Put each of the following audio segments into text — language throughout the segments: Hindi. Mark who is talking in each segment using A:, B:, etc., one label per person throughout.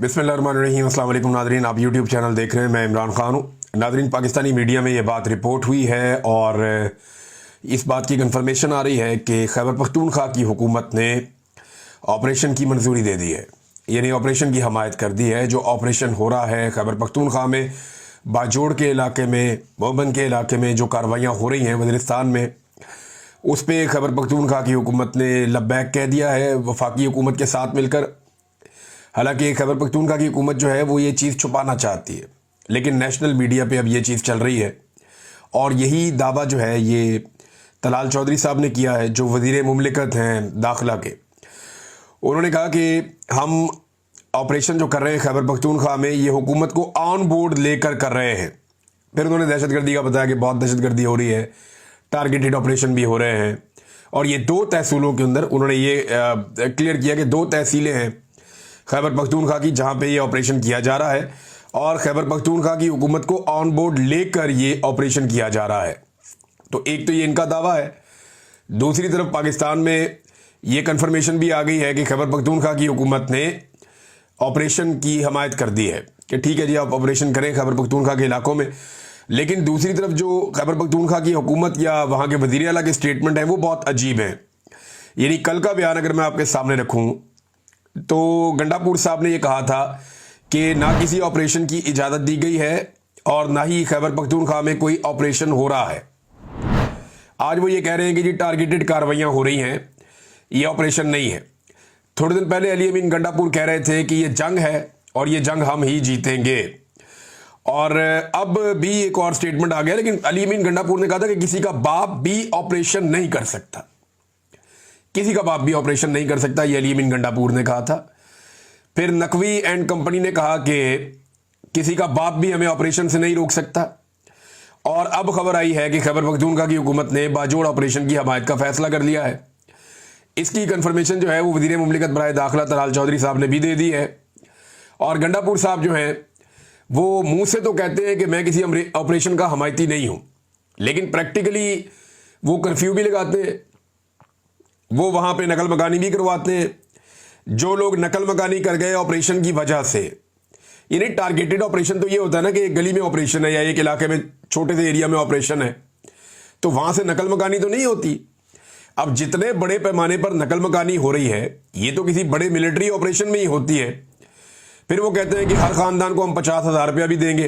A: बिस्मिल्लाहिर्रहमानिर्रहीम। अस्सलाम वालेकुम नादरीन, आप यूट्यूब चैनल देख रहे हैं। मैं इमरान खान हूँ। नादरीन, पाकिस्तानी मीडिया में ये बात रिपोर्ट हुई है और इस बात की कन्फर्मेशन आ रही है कि खैबर पख्तूनख्वा की हुकूमत ने ऑपरेशन की मंजूरी दे दी है, यानी ऑपरेशन की हमायत कर दी है। जो ऑपरेशन हो रहा है खैबर पख्तूनख्वा में, बाजोड़ के इलाके में, मोहबन के इलाके में जो कार्रवाइयाँ हो रही हैं वज़ीरिस्तान में, उस पर खैबर पख्तूनख्वा की हुकूमत ने लब्बैक कह दिया है वफाकी हुकूमत के साथ मिलकर। हालांकि खैबर पख्तूनख्वा की हुकूमत जो है वो ये चीज़ छुपाना चाहती है, लेकिन नेशनल मीडिया पे अब ये चीज़ चल रही है। और यही दावा जो है ये तलाल चौधरी साहब ने किया है, जो वज़ीर मुमलिकत हैं दाखिला के। उन्होंने कहा कि हम ऑपरेशन जो कर रहे हैं खैबर पख्तूनख्वा में, ये हुकूमत को ऑन बोर्ड लेकर कर रहे हैं। फिर उन्होंने दहशतगर्दी का बताया कि बहुत दहशतगर्दी हो रही है, टारगेटेड ऑपरेशन भी हो रहे हैं। और ये 2 तहसीलों के अंदर उन्होंने ये क्लियर किया कि 2 तहसीलें हैं खैबर पख्तूनख्वा की जहाँ पे ये ऑपरेशन किया जा रहा है, और खैबर पख्तूनख्वा की हुकूमत को ऑन बोर्ड लेकर ये ऑपरेशन किया जा रहा है। तो एक तो ये इनका दावा है। दूसरी तरफ पाकिस्तान में ये कंफर्मेशन भी आ गई है कि खैबर पख्तूनख्वा की हुकूमत ने ऑपरेशन की हमायत कर दी है कि ठीक है जी, आप ऑपरेशन करें खैबर पख्तूनख्वा के इलाकों में। लेकिन दूसरी तरफ जो खैबर पख्तूनख्वा की हुकूमत या वहाँ के वज़ीर आला के स्टेटमेंट है वो बहुत अजीब है। यानी कल का बयान अगर मैं आपके सामने रखूँ तो गंडापुर साहब ने यह कहा था कि ना किसी ऑपरेशन की इजाज़त दी गई है और ना ही खैबर पख्तूनख्वा में कोई ऑपरेशन हो रहा है। आज वो ये कह रहे हैं कि जी टारगेटेड कार्रवाइयाँ हो रही हैं, ये ऑपरेशन नहीं है। थोड़े दिन पहले अली अमीन गंडापुर कह रहे थे कि ये जंग है और ये जंग हम ही जीतेंगे। और अब भी एक और स्टेटमेंट आ गया, लेकिन अली अमीन गंडापुर ने कहा था कि किसी का बाप भी ऑपरेशन नहीं कर सकता, किसी का बाप भी ऑपरेशन नहीं कर सकता, ये अली अमीन गंडापुर ने कहा था। फिर नकवी एंड कंपनी ने कहा कि किसी का बाप भी हमें ऑपरेशन से नहीं रोक सकता। और अब खबर आई है कि खैबर पख्तूनख्वा की हुकूमत ने बाजोड़ ऑपरेशन की हमायत का फैसला कर लिया है। इसकी कंफर्मेशन जो है वो वज़ीर मुमलिकत बराए दाखिला तलाल चौधरी साहब ने भी दे दी है। और गंडापुर साहब जो हैं वो मुंह से तो कहते हैं कि मैं किसी ऑपरेशन का हमायती नहीं हूं, लेकिन प्रैक्टिकली वो कर्फ्यू भी लगाते हैं, वो वहां पे नकल मकानी भी करवाते हैं। जो लोग नकल मकानी कर गए ऑपरेशन की वजह से, यानी टारगेटेड ऑपरेशन तो ये होता है ना कि एक गली में ऑपरेशन है या एक इलाके में छोटे से एरिया में ऑपरेशन है, तो वहां से नकल मकानी तो नहीं होती। अब जितने बड़े पैमाने पर नकल मकानी हो रही है, ये तो किसी बड़े मिलिट्री ऑपरेशन में ही होती है। फिर वो कहते हैं कि हर खानदान को हम 50,000 रुपया भी देंगे।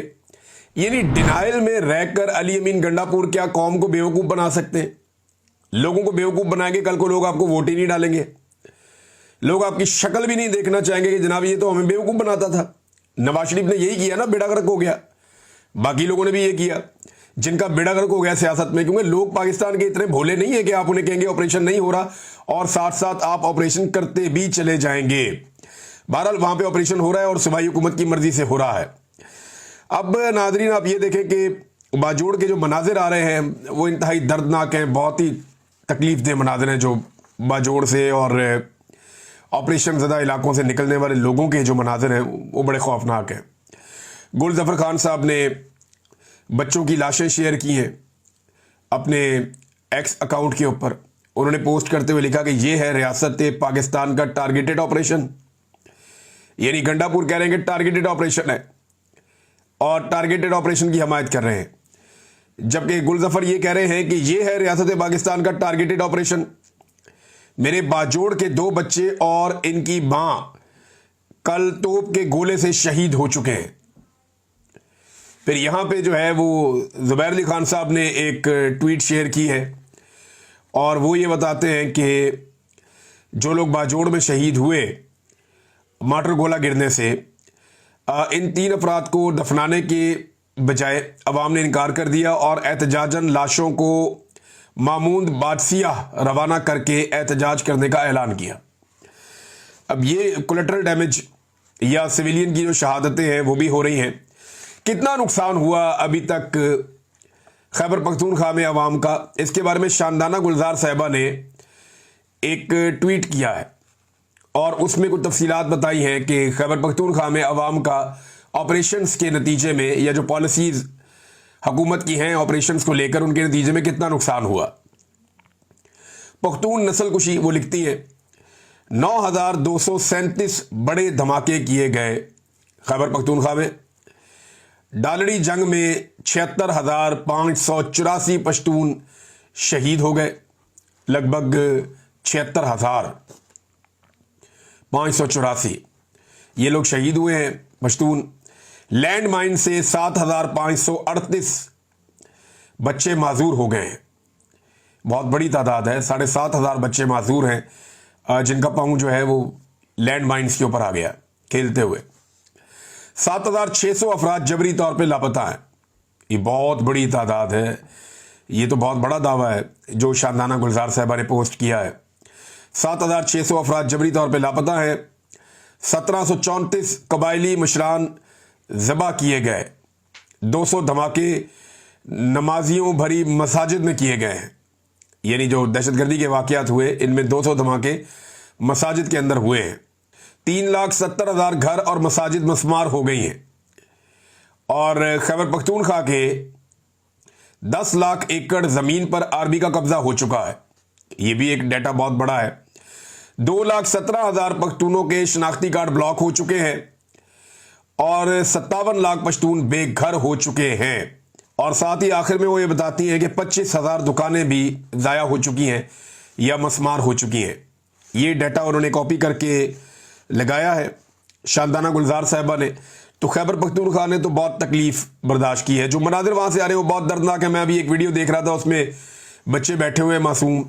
A: यानी डिनाइल में रहकर अली अमीन गंडापुर क्या कौम को बेवकूफ़ बना सकते हैं? लोगों को बेवकूफ़ बनाएंगे, कल को लोग आपको वोट ही नहीं डालेंगे, लोग आपकी शक्ल भी नहीं देखना चाहेंगे कि जनाब ये तो हमें बेवकूफ़ बनाता था। नवाज शरीफ ने यही किया ना, बेड़ा गर्क हो गया। बाकी लोगों ने भी ये किया जिनका बेड़ा गर्क हो गया सियासत में, क्योंकि लोग पाकिस्तान के इतने भोले नहीं है कि आप उन्हें कहेंगे ऑपरेशन नहीं हो रहा और साथ साथ आप ऑपरेशन करते भी चले जाएंगे। बहरहाल वहां पे ऑपरेशन हो रहा है और सूबाई हुकूमत की मर्जी से हो रहा है। अब नाजरीन आप ये देखें कि बाजोड़ के जो मनाजिर आ रहे हैं वो इंतहाई दर्दनाक हैं, बहुत ही तकलीफ दे मनाजिर हैं जो बाजोड़ से और ऑपरेशन ज़दा इलाकों से निकलने वाले लोगों के जो मनाजिर हैं वो बड़े खौफनाक हैं। गुल ज़फ़र खान साहब ने बच्चों की लाशें शेयर की हैं अपने एक्स अकाउंट के ऊपर। उन्होंने पोस्ट करते हुए लिखा कि ये है रियासत पाकिस्तान का टारगेटेड ऑपरेशन। यानी गंडापुर कह रहे हैं कि टारगेटेड ऑपरेशन है और टारगेटेड ऑपरेशन की हमायत कर रहे हैं, जबकि गुल ज़फ़र ये कह रहे हैं कि ये है रियासत पाकिस्तान का टारगेटेड ऑपरेशन। मेरे बाजोड़ के 2 बच्चे और इनकी मां कल तोप के गोले से शहीद हो चुके हैं। फिर यहां पे जो है वो ज़ुबैर अली खान साहब ने एक ट्वीट शेयर की है और वो ये बताते हैं कि जो लोग बाजोड़ में शहीद हुए माटर गोला गिरने से, इन 3 अफराद को दफनाने के बजाय अवाम ने इनकार कर दिया और एहतजाजन लाशों को मामूद बादशियाह रवाना करके एहतजाज करने का ऐलान किया। अब ये कोलेटरल डैमेज या सिविलियन की जो शहादतें हैं वो भी हो रही हैं। कितना नुकसान हुआ अभी तक खैबर पख्तूनख्वा में अवाम का, इसके बारे में शानदाना गुलजार साहिबा ने एक ट्वीट किया है और उसमें कुछ तफसीलात बताई हैं कि खैबर पख्तूनख्वा में अवाम का ऑपरेशंस के नतीजे में या जो पॉलिसीज़ हुकूमत की हैं ऑपरेशंस को लेकर, उनके नतीजे में कितना नुकसान हुआ। पख्तून नस्ल कुशी वो लिखती है 9,237 बड़े धमाके किए गए खैबर पख्तूनख्वा में डालड़ी जंग में 76,584 पश्तून शहीद हो गए। लगभग 76,584 ये लोग शहीद हुए हैं पश्तून। लैंड माइन से 7,538 बच्चे माजूर हो गए हैं। बहुत बड़ी तादाद है, 7,500 बच्चे माजूर हैं जिनका पाँव जो है वो लैंड माइन्स के ऊपर आ गया खेलते हुए। 7,600 अफराद जबरी तौर पे लापता हैं। ये बहुत बड़ी तादाद है। ये तो बहुत बड़ा दावा है जो शांदाना गुलजार साहबा ने पोस्ट किया है। 7,600 अफराद जबरी तौर पे लापता हैं। 1734 कबायली मुशरान ज़बा किए गए। 200 धमाके नमाजियों भरी मसाजिद में किए गए हैं। यानी जो दहशतगर्दी के वाक़यात हुए इनमें 200 धमाके मसाजिद के अंदर हुए हैं। 3,70,000 घर और मसाजिद मस्मार हो गई हैं। और खैबर पख्तूनख्वा के 10 लाख एकड़ ज़मीन पर आर्मी का कब्जा हो चुका है। ये भी एक डाटा बहुत बड़ा है। 2,17,000 पख्तूनों के शनाख्ती कार्ड ब्लॉक हो चुके हैं और 57 लाख पश्तून बेघर हो चुके हैं। और साथ ही आखिर में वो ये बताती हैं कि 25,000 दुकानें भी ज़ाया हो चुकी हैं या मस्मार हो चुकी हैं। ये डाटा उन्होंने कॉपी करके लगाया है शांदाना गुलजार साहबा ने। तो खैबर पख्तूनख्वा ने तो बहुत तकलीफ बर्दाश्त की है। जो मनाजिर वहाँ से आ रहे हैं वो बहुत दर्दनाक है। मैं अभी एक वीडियो देख रहा था, उसमें बच्चे बैठे हुए हैं मासूम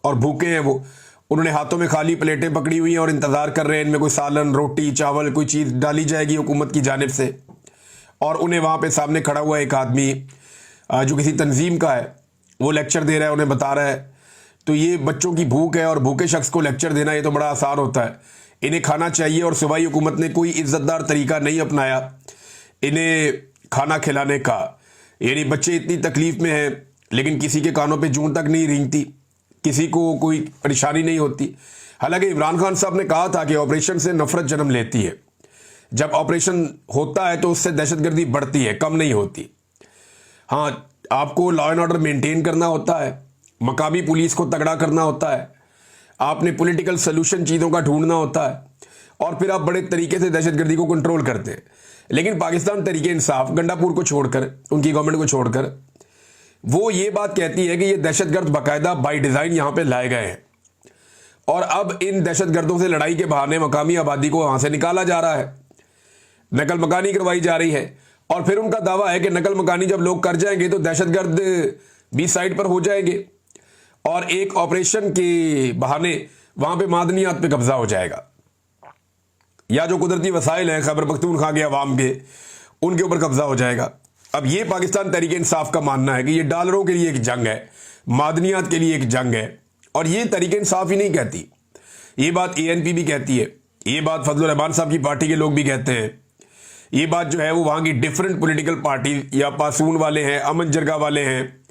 A: और भूखे हैं। वो उन्होंने हाथों में खाली प्लेटें पकड़ी हुई हैं और इंतज़ार कर रहे हैं इनमें कोई सालन, रोटी, चावल, कोई चीज़ डाली जाएगी हुकूमत की जानिब से। और उन्हें वहाँ पे सामने खड़ा हुआ एक आदमी जो किसी तंजीम का है वो लेक्चर दे रहा है, उन्हें बता रहा है। तो ये बच्चों की भूख है और भूखे शख्स को लेक्चर देना ये तो बड़ा आसान होता है। इन्हें खाना चाहिए और सूबाई हुकूमत ने कोई इज़्ज़तदार तरीका नहीं अपनाया इन्हें खाना खिलाने का। यानी बच्चे इतनी तकलीफ़ में हैं लेकिन किसी के कानों पे जूं तक नहीं रेंगती, किसी को कोई परेशानी नहीं होती। हालांकि इमरान खान साहब ने कहा था कि ऑपरेशन से नफरत जन्म लेती है। जब ऑपरेशन होता है तो उससे दहशतगर्दी बढ़ती है, कम नहीं होती। हाँ, आपको लॉ एंड ऑर्डर मेंटेन करना होता है, मकामी पुलिस को तगड़ा करना होता है, आपने पॉलिटिकल सलूशन चीज़ों का ढूंढना होता है और फिर आप बड़े तरीके से दहशतगर्दी को कंट्रोल करते हैं। लेकिन पाकिस्तान तरीके इंसाफ गंडापुर को छोड़कर, उनकी गवर्नमेंट को छोड़कर, वो ये बात कहती है कि ये दहशतगर्द बाकायदा बाई डिज़ाइन यहाँ पे लाए गए हैं और अब इन दहशतगर्दों से लड़ाई के बहाने मकामी आबादी को वहाँ से निकाला जा रहा है, नकल मकानी करवाई जा रही है। और फिर उनका दावा है कि नकल मकानी जब लोग कर जाएंगे तो दहशतगर्द भी साइड पर हो जाएंगे और एक ऑपरेशन के बहाने वहाँ पे मादनियात पे कब्जा हो जाएगा या जो कुदरती वसाइल हैं खैबर पख्तूनख्वा के अवाम के, उनके ऊपर कब्जा हो जाएगा। अब ये पाकिस्तान तहरीक इंसाफ का मानना है कि ये डॉलरों के लिए एक जंग है, मादनियात के लिए एक जंग है। और ये तहरीक इंसाफ ही नहीं कहती, ये बात ANP भी कहती है, ये बात फजलुर रहमान साहब की पार्टी के लोग भी कहते हैं, ये बात जो है वो वहाँ की डिफरेंट पॉलिटिकल पार्टी या पासून वाले हैं, अमन जरगा वाले हैं,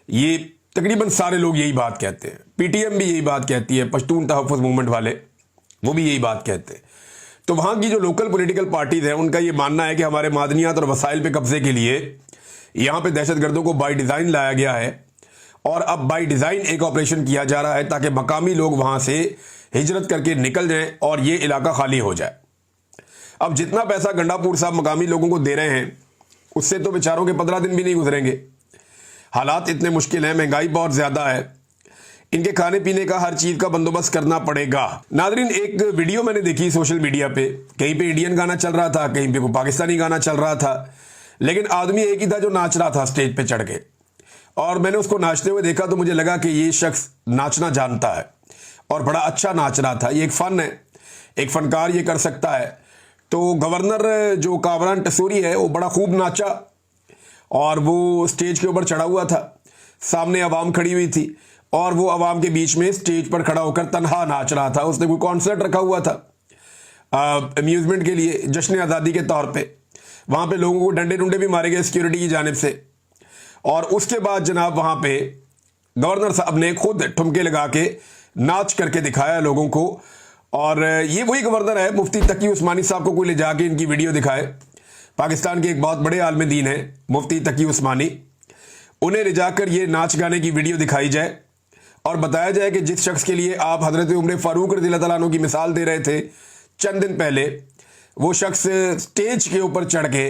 A: ये तकरीबन सारे लोग यही बात कहते हैं। PTM भी यही बात कहती है, पश्तून तहफ़्फ़ुज़ मूवमेंट वाले वो भी यही बात कहते हैं। तो वहाँ की जो लोकल पॉलिटिकल पार्टीज़ हैं उनका ये मानना है कि हमारे मादनियात और वसाइल पे कब्जे के लिए यहाँ पे दहशतगर्दों को बाई डिज़ाइन लाया गया है और अब बाई डिज़ाइन एक ऑपरेशन किया जा रहा है ताकि मकामी लोग वहाँ से हिजरत करके निकल जाएं और ये इलाका खाली हो जाए। अब जितना पैसा गंडापुर साहब मकामी लोगों को दे रहे हैं उससे तो बेचारों के 15 दिन भी नहीं गुजरेंगे। हालात इतने मुश्किल हैं, महंगाई बहुत ज़्यादा है, इनके खाने पीने का हर चीज़ का बंदोबस्त करना पड़ेगा। नादरीन, एक वीडियो मैंने देखी सोशल मीडिया पे, कहीं पे इंडियन गाना चल रहा था, कहीं पे कोई पाकिस्तानी गाना चल रहा था, लेकिन आदमी एक ही था जो नाच रहा था स्टेज पे चढ़ के। और मैंने उसको नाचते हुए देखा तो मुझे लगा कि ये शख्स नाचना जानता है और बड़ा अच्छा नाच रहा था। ये एक फ़न है, एक फ़नकार ये कर सकता है। तो गवर्नर जो कामरान टसूरी है वो बड़ा खूब नाचा और वो स्टेज के ऊपर चढ़ा हुआ था, सामने आवाम खड़ी हुई थी और वो आवाम के बीच में स्टेज पर खड़ा होकर तन्हा नाच रहा था। उसने कोई कॉन्सर्ट रखा हुआ था अम्यूज़मेंट के लिए, जश्न आज़ादी के तौर पे। वहाँ पे लोगों को डंडे डुंडे भी मारे गए सिक्योरिटी की जानिब से। और उसके बाद जनाब वहाँ पे गवर्नर साहब ने खुद ठुमके लगा के नाच करके दिखाया लोगों को। और ये वही गवर्नर है, मुफ्ती तकी उस्मानी साहब को कोई ले जाके इनकी वीडियो दिखाए। पाकिस्तान के एक बहुत बड़े आलिम दीन है मुफ्ती तकी उस्मानी, उन्हें ले जाकर ये नाच गाने की वीडियो दिखाई जाए और बताया जाए कि जिस शख्स के लिए आप हज़रत उमर फ़ारूक रज़ियल्लाहु अन्हु की मिसाल दे रहे थे चंद दिन पहले, वो शख्स स्टेज के ऊपर चढ़ के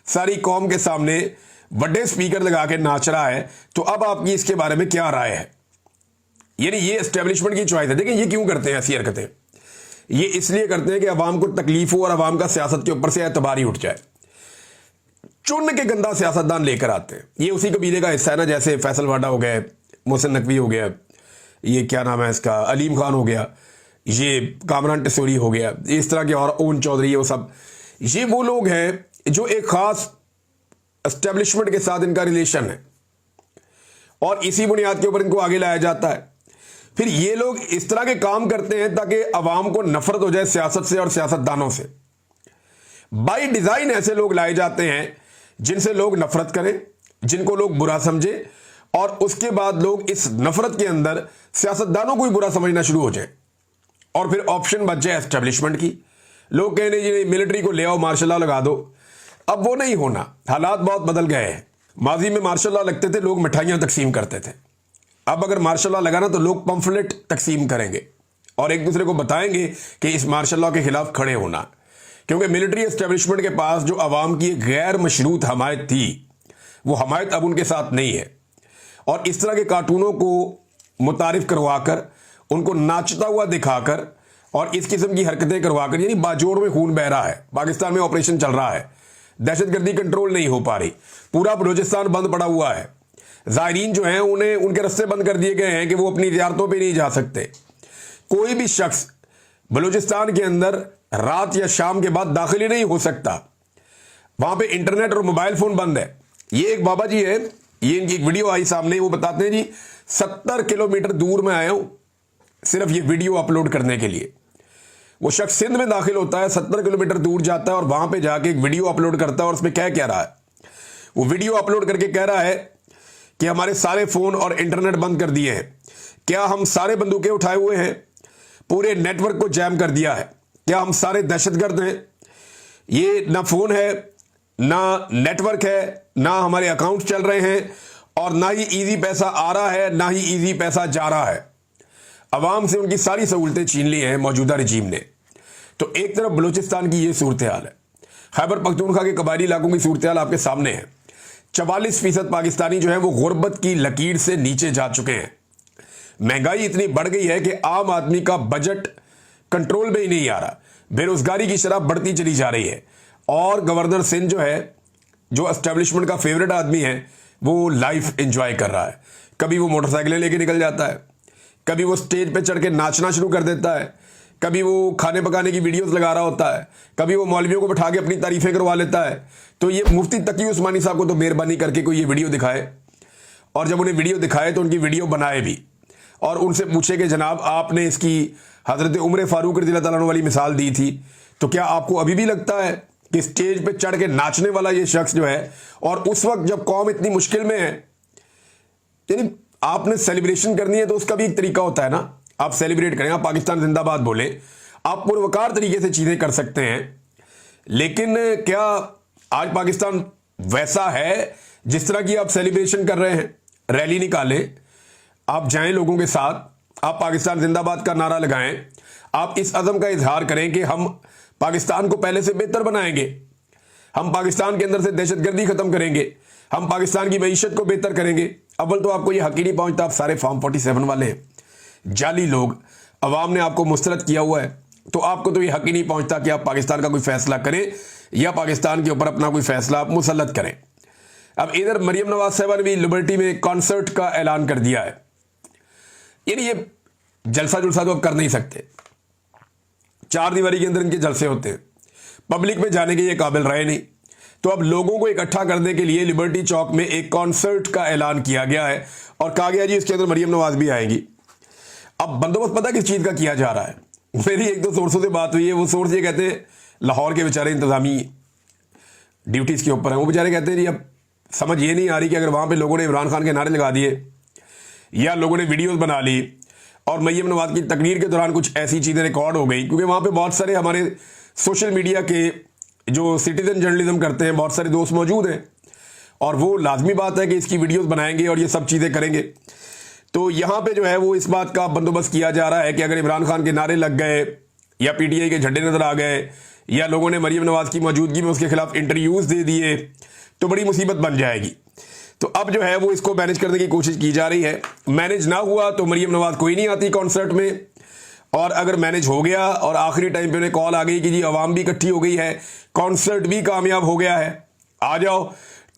A: सारी कौम के सामने बड़े स्पीकर लगा के नाच रहा है, तो अब आपकी इसके बारे में क्या राय है? यानी ये एस्टेब्लिशमेंट की चॉइस है। देखिए ये क्यों करते हैं ऐसी हरकतें? ये इसलिए करते हैं कि अवाम को तकलीफ हो और अवाम का सियासत के ऊपर से एतबार ही उठ जाए। चुन के गंदा सियासतदान लेकर आते हैं। ये उसी कबीले का हिस्सा है ना, जैसे फैसल वाडा हो गया, मोहसिन नकवी हो गया, ये क्या नाम है इसका, अलीम खान हो गया, ये कामरान टिसोरी हो गया, इस तरह के और ओन चौधरी है, वो सब ये वो लोग हैं जो एक खास एस्टेब्लिशमेंट के साथ इनका रिलेशन है और इसी बुनियाद के ऊपर इनको आगे लाया जाता है। फिर ये लोग इस तरह के काम करते हैं ताकि अवाम को नफरत हो जाए सियासत से और सियासतदानों से। बाय डिजाइन ऐसे लोग लाए जाते हैं जिनसे लोग नफरत करें, जिनको लोग बुरा समझे, और उसके बाद लोग इस नफरत के अंदर सियासतदानों को भी बुरा समझना शुरू हो जाए और फिर ऑप्शन बच जाए एस्टेब्लिशमेंट की। लोग कहने जी मिलिट्री को ले आओ, मार्शल लॉ लगा दो। अब वो नहीं होना, हालात बहुत बदल गए हैं। माजी में मार्शल लॉ लगते थे, लोग मिठाइयां तकसीम करते थे। अब अगर मार्शल लॉ लगाना तो लोग पंफलेट तकसीम करेंगे और एक दूसरे को बताएंगे कि इस मार्शल लॉ के खिलाफ खड़े होना, क्योंकि मिलिट्री एस्टेब्लिशमेंट के पास जो अवाम की गैर मशरूत हमायत थी, वो हमायत अब उनके साथ नहीं है। और इस तरह के कार्टूनों को मुतारिफ करवाकर, उनको नाचता हुआ दिखाकर और इस किस्म की हरकतें करवाकर, यानी बाजोड़ में खून बह रहा है। पाकिस्तान में ऑपरेशन चल रहा है, दहशतगर्दी कंट्रोल नहीं हो पा रही, पूरा बलूचिस्तान बंद पड़ा हुआ है, ज़ायरीन जो हैं उन्हें उनके रास्ते बंद कर दिए गए हैं कि वो अपनी ज़ियारतों पे नहीं जा सकते। कोई भी शख्स बलूचिस्तान के अंदर रात या शाम के बाद दाखिल ही नहीं हो सकता। वहां पे इंटरनेट और मोबाइल फोन बंद है। ये एक बाबा जी है, ये इनकी एक वीडियो आई सामने, वो बताते हैं जी 70 किलोमीटर दूर में आया हूं सिर्फ ये वीडियो अपलोड करने के लिए। वो शख्स सिंध में दाखिल होता है, 70 किलोमीटर दूर जाता है और वहां पे जाके एक वीडियो अपलोड करता है और उसमें क्या कह रहा है? वो वीडियो अपलोड करके कह रहा है कि हमारे सारे फोन और इंटरनेट बंद कर दिए हैं, क्या हम सारे बंदूकें उठाए हुए हैं, पूरे नेटवर्क को जैम कर दिया है, क्या हम सारे दहशतगर्द हैं? ये ना फोन है, ना नेटवर्क है, ना हमारे अकाउंट चल रहे हैं और ना ही इजी पैसा आ रहा है, ना ही इजी पैसा जा रहा है। अवाम से उनकी सारी सहूलतें छीन ली हैं मौजूदा रजीम ने। तो एक तरफ बलूचिस्तान की ये सूरत हाल है, खैबर पख्तूनख्वा के कबायली इलाकों की सूरत हाल आपके सामने है। 44% पाकिस्तानी जो है वो गुर्बत की लकीर से नीचे जा चुके हैं। महंगाई इतनी बढ़ गई है कि आम आदमी का बजट कंट्रोल में ही नहीं आ रहा। बेरोजगारी की शरह बढ़ती चली जा रही है और गवर्नर सिंध जो है, जो एस्टेब्लिशमेंट का फेवरेट आदमी है, वो लाइफ एंजॉय कर रहा है। कभी वो मोटरसाइकिलें लेके निकल जाता है, कभी वो स्टेज पे चढ़ के नाचना शुरू कर देता है, कभी वो खाने पकाने की वीडियोस लगा रहा होता है, कभी वो मौलवियों को बैठा के अपनी तारीफें करवा लेता है। तो ये मुफ्ती तकी उस्मानी साहब को तो मेहरबानी करके कोई ये वीडियो दिखाए, और जब उन्हें वीडियो दिखाए तो उनकी वीडियो बनाए भी और उनसे पूछे कि जनाब आपने इसकी हजरत उमर फारूक रज़ी अल्लाह ताला अन्हु वाली मिसाल दी थी, तो क्या आपको अभी भी लगता है कि स्टेज पे चढ़ के नाचने वाला ये शख्स जो है, और उस वक्त जब कौम इतनी मुश्किल में है, यानी आपने सेलिब्रेशन करनी है तो उसका भी एक तरीका होता है ना, आप सेलिब्रेट करें, आप पाकिस्तान जिंदाबाद बोले, आप पुरवकार तरीके से चीजें कर सकते हैं। लेकिन क्या आज पाकिस्तान वैसा है जिस तरह की आप सेलिब्रेशन कर रहे हैं? रैली निकालें, आप जाएं लोगों के साथ, आप पाकिस्तान जिंदाबाद का नारा लगाएं, आप इस अज़म का इजहार करें कि हम पाकिस्तान को पहले से बेहतर बनाएंगे, हम पाकिस्तान के अंदर से दहशतगर्दी खत्म करेंगे, हम पाकिस्तान की मईशत को बेहतर करेंगे। अव्वल तो आपको ये हक ही नहीं पहुंचता, आप सारे फॉर्म 47 वाले हैं, जाली लोग, अवाम ने आपको मुस्तरद किया हुआ है, तो आपको तो ये हक ही नहीं पहुंचता कि आप पाकिस्तान का कोई फैसला करें या पाकिस्तान के ऊपर अपना कोई फैसला आप मुसल्लत करें। अब इधर मरियम नवाज साहबा ने भी लिबर्टी में कॉन्सर्ट का ऐलान कर दिया है। यानी ये जलसा जुलसा तो अब कर नहीं सकते, 4 दीवारी के अंदर इनके जलसे होते हैं, पब्लिक में जाने के ये काबिल रहे नहीं, तो अब लोगों को इकट्ठा करने के लिए लिबर्टी चौक में एक कॉन्सर्ट का ऐलान किया गया है और कहा गया जी इसके अंदर मरियम नवाज भी आएंगी। अब बंदोबस्त पता किस चीज का किया जा रहा है? मेरी 1-2 सोर्सों से बात हुई है, वो सोर्स ये कहते हैं, लाहौर के बेचारे इंतजामी ड्यूटीज के ऊपर हैं, वो बेचारे कहते हैं जी अब समझ ये नहीं आ रही कि अगर वहां पे लोगों ने इमरान खान के नारे लगा दिए या लोगों ने वीडियोस बना ली और मरियम नवाज की तकरीर के दौरान कुछ ऐसी चीजें रिकॉर्ड हो गई, क्योंकि वहां पे बहुत सारे हमारे सोशल मीडिया के जो सिटीजन जर्नलिज्म करते हैं बहुत सारे दोस्त मौजूद हैं और वो लाजमी बात है कि इसकी वीडियोस बनाएंगे और ये सब चीज़ें करेंगे। तो यहाँ पे जो है वो इस बात का बंदोबस्त किया जा रहा है कि अगर इमरान खान के नारे लग गए या पीटीआई के झंडे नजर आ गए या लोगों ने मरीम नवाज की मौजूदगी में उसके खिलाफ इंटरव्यूज़ दे दिए तो बड़ी मुसीबत बन जाएगी। तो अब जो है वो इसको मैनेज करने की कोशिश की जा रही है। मैनेज ना हुआ तो मरीम नवाज कोई नहीं आती कॉन्सर्ट में, और अगर मैनेज हो गया और आखिरी टाइम पे उन्हें कॉल आ गई कि जी आवाम भी इकट्ठी हो गई है, कॉन्सर्ट भी कामयाब हो गया है, आ जाओ,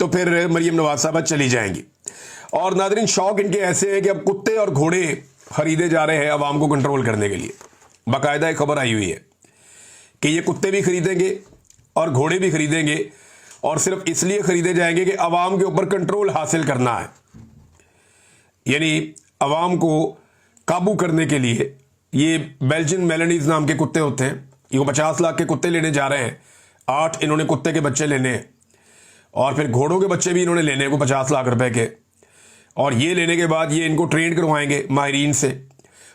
A: तो फिर मरीम नवाज साहब चली जाएंगी। और नादरीन, शौक इनके ऐसे हैं कि अब कुत्ते और घोड़े खरीदे जा रहे हैं आवाम को कंट्रोल करने के लिए। बाकायदा एक खबर आई हुई है कि ये कुत्ते भी खरीदेंगे और घोड़े भी खरीदेंगे, और सिर्फ इसलिए खरीदे जाएंगे कि अवाम के ऊपर कंट्रोल हासिल करना है। यानी अवाम को काबू करने के लिए ये बेल्जियन मेलनीज नाम के कुत्ते होते हैं, ये 50 लाख के कुत्ते लेने जा रहे हैं। 8 इन्होंने कुत्ते के बच्चे लेने हैं, और फिर घोड़ों के बच्चे भी इन्होंने लेने हैं वो 50 लाख रुपए के। और ये लेने के बाद ये इनको ट्रेन करवाएंगे माहिरीन से,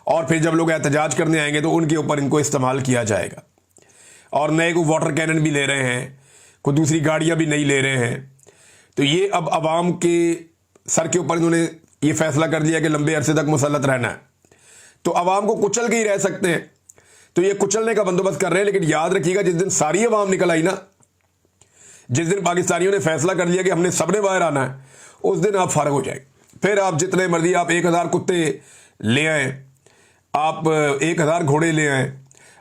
A: और फिर जब लोग एहतजाज करने आएंगे तो उनके ऊपर इनको इस्तेमाल किया जाएगा। और नए को वाटर कैनन भी ले रहे हैं, कोई दूसरी गाड़ियां भी नहीं ले रहे हैं। तो ये अब अवाम के सर के ऊपर इन्होंने ये फैसला कर लिया कि लंबे अरसे तक मुसल्लत रहना है, तो अवाम को कुचल के ही रह सकते हैं। तो ये कुचलने का बंदोबस्त कर रहे हैं। लेकिन याद रखिएगा, जिस दिन सारी अवाम निकल आई ना, जिस दिन पाकिस्तानियों ने फैसला कर लिया कि हमने सबने बाहर आना है, उस दिन आप फारग हो जाएंगे। फिर आप जितने मर्जी, आप 1000 कुत्ते ले आए, आप 1000 घोड़े ले आए,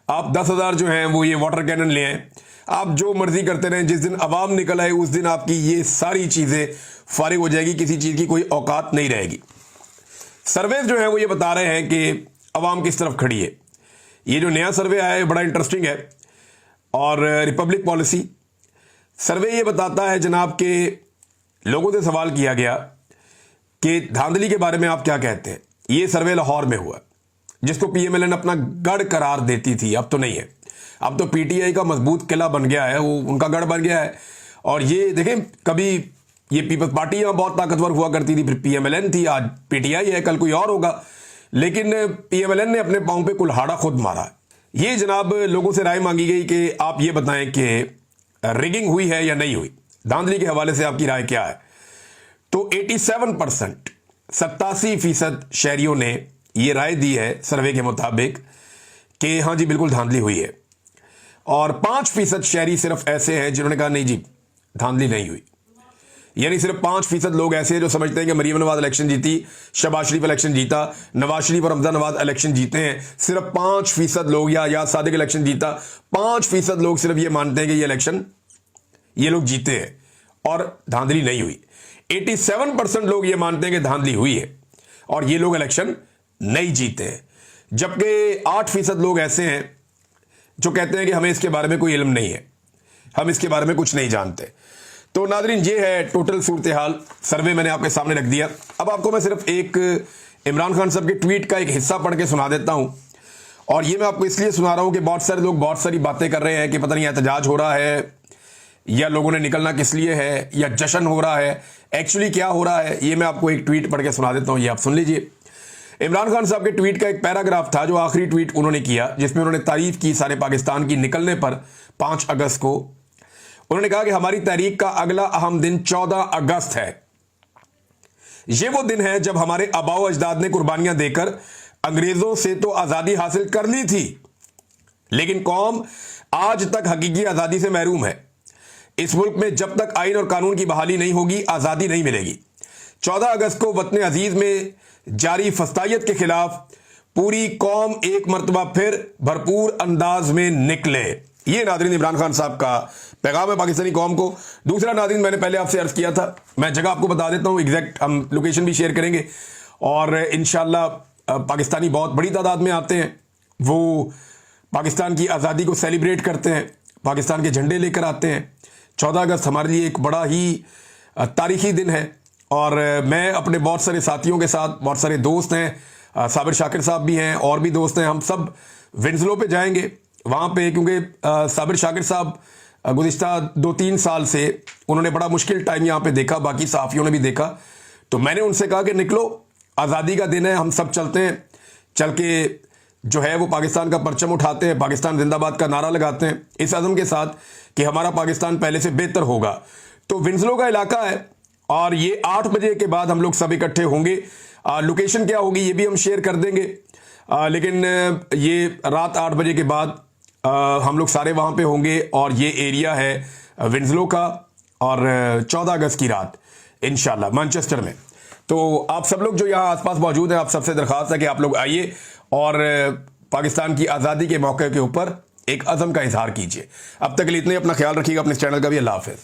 A: आप 10,000 जो हैं वो ये वाटर कैनन ले आए, आप जो मर्जी करते रहें। जिस दिन अवाम निकल आए उस दिन आपकी ये सारी चीज़ें फारिग हो जाएगी, किसी चीज़ की कोई औकात नहीं रहेगी। सर्वे जो है वो ये बता रहे हैं कि अवाम किस तरफ खड़ी है। ये जो नया सर्वे आया है बड़ा इंटरेस्टिंग है, और रिपब्लिक पॉलिसी सर्वे ये बताता है जनाब के लोगों से सवाल किया गया कि धांधली के बारे में आप क्या कहते हैं। ये सर्वे लाहौर में हुआ, जिसको PMLN अपना गढ़ करार देती थी, अब तो नहीं है। अब तो PTI का मजबूत किला बन गया है, वो उनका गढ़ बन गया है। और ये देखें, कभी ये पीपल्स पार्टी यहाँ बहुत ताकतवर हुआ करती थी, फिर PMLN थी, आज PTI है, कल कोई और होगा। लेकिन PMLN ने अपने पाँव पे कुल्हाड़ा खुद मारा। ये जनाब लोगों से राय मांगी गई कि आप ये बताएं कि रिगिंग हुई है या नहीं हुई, धांधली के हवाले से आपकी राय क्या है। तो 87%, 87% शहरियों ने ये राय दी है सर्वे के मुताबिक कि हाँ जी बिल्कुल धांधली हुई है। और 5% शहरी सिर्फ ऐसे हैं जिन्होंने कहा नहीं जी धांधली नहीं हुई। यानी सिर्फ 5% लोग ऐसे हैं जो समझते हैं कि मरीम नवाज इलेक्शन जीती, शहबाज शरीफ इलेक्शन जीता, नवाज शरीफ और हमजा नवाज इलेक्शन जीते हैं। सिर्फ 5% लोग, या याद सादिक इलेक्शन जीता, 5% लोग सिर्फ ये मानते हैं कि ये इलेक्शन ये लोग जीते हैं और धांधली नहीं हुई। 87% लोग ये मानते हैं कि धांधली हुई है और ये लोग इलेक्शन नहीं जीते हैं। जबकि 8% लोग ऐसे हैं जो कहते हैं कि हमें इसके बारे में कोई इल्म नहीं है, हम इसके बारे में कुछ नहीं जानते। तो नादरीन, ये है टोटल सूरत हाल। सर्वे मैंने आपके सामने रख दिया। अब आपको मैं सिर्फ एक इमरान खान साहब के ट्वीट का एक हिस्सा पढ़ के सुना देता हूं, और ये मैं आपको इसलिए सुना रहा हूं कि बहुत सारे लोग बहुत सारी बातें कर रहे हैं कि पता नहीं एहतजाज हो रहा है या लोगों ने निकलना किस लिए है या जश्न हो रहा है। एक्चुअली क्या हो रहा है ये मैं आपको एक ट्वीट पढ़ के सुना देता हूं, ये आप सुन लीजिए। इमरान खान साहब के ट्वीट का एक पैराग्राफ था जो आखिरी ट्वीट उन्होंने किया, जिसमें उन्होंने तारीफ की सारे पाकिस्तान की निकलने पर 5 अगस्त को। उन्होंने कहा कि हमारी तहरीक का अगला अहम दिन 14 अगस्त है। यह वो दिन है जब हमारे आबाओ अजदाद ने कुर्बानियां देकर अंग्रेजों से तो आजादी हासिल कर ली थी, लेकिन कौम आज तक हकीकी आजादी से महरूम है। इस मुल्क में जब तक आइन और कानून की बहाली नहीं होगी आजादी नहीं मिलेगी। 14 अगस्त को वतन अजीज में जारी फस्तायत के खिलाफ पूरी कौम एक मरतबा फिर भरपूर अंदाज में निकले। ये नादरीन इमरान खान साहब का पैगाम है पाकिस्तानी कौम को। दूसरा नादरीन, मैंने पहले आपसे अर्ज किया था, मैं जगह आपको बता देता हूं, एग्जैक्ट हम लोकेशन भी शेयर करेंगे, और इंशाल्लाह पाकिस्तानी बहुत बड़ी तादाद में आते हैं। वो पाकिस्तान की आज़ादी को सेलिब्रेट करते हैं, पाकिस्तान के झंडे लेकर आते हैं। 14 अगस्त हमारे लिए एक बड़ा ही तारीखी दिन है, और मैं अपने बहुत सारे साथियों के साथ, बहुत सारे दोस्त हैं, साबिर शाकिर साहब भी हैं और भी दोस्त हैं, हम सब विंसलो पे जाएंगे वहाँ पे, क्योंकि साबिर शाकिर साहब गुज़िश्ता 2-3 साल से उन्होंने बड़ा मुश्किल टाइम यहाँ पे देखा, बाकी सहाफ़ियों ने भी देखा। तो मैंने उनसे कहा कि निकलो, आज़ादी का दिन है, हम सब चलते हैं, चल के जो है वो पाकिस्तान का परचम उठाते हैं, पाकिस्तान जिंदाबाद का नारा लगाते हैं, इस अज़म के साथ कि हमारा पाकिस्तान पहले से बेहतर होगा। तो विंसलो का इलाका है, और ये 8 बजे के बाद हम लोग सब इकट्ठे होंगे। लोकेशन क्या होगी ये भी हम शेयर कर देंगे, लेकिन ये रात 8 बजे के बाद हम लोग सारे वहाँ पे होंगे और ये एरिया है विंसलो का और 14 अगस्त की रात इंशाल्लाह मैनचेस्टर में। तो आप सब लोग जो यहाँ आसपास मौजूद हैं, आप सबसे दरख्वास्त है कि आप लोग आइए और पाकिस्तान की आज़ादी के मौके के ऊपर एक अज़म का इजहार कीजिए। अब तक के लिए इतने, अपना ख्याल रखिएगा, अपने इस चैनल का भी। अल्लाह हाफ़िज़।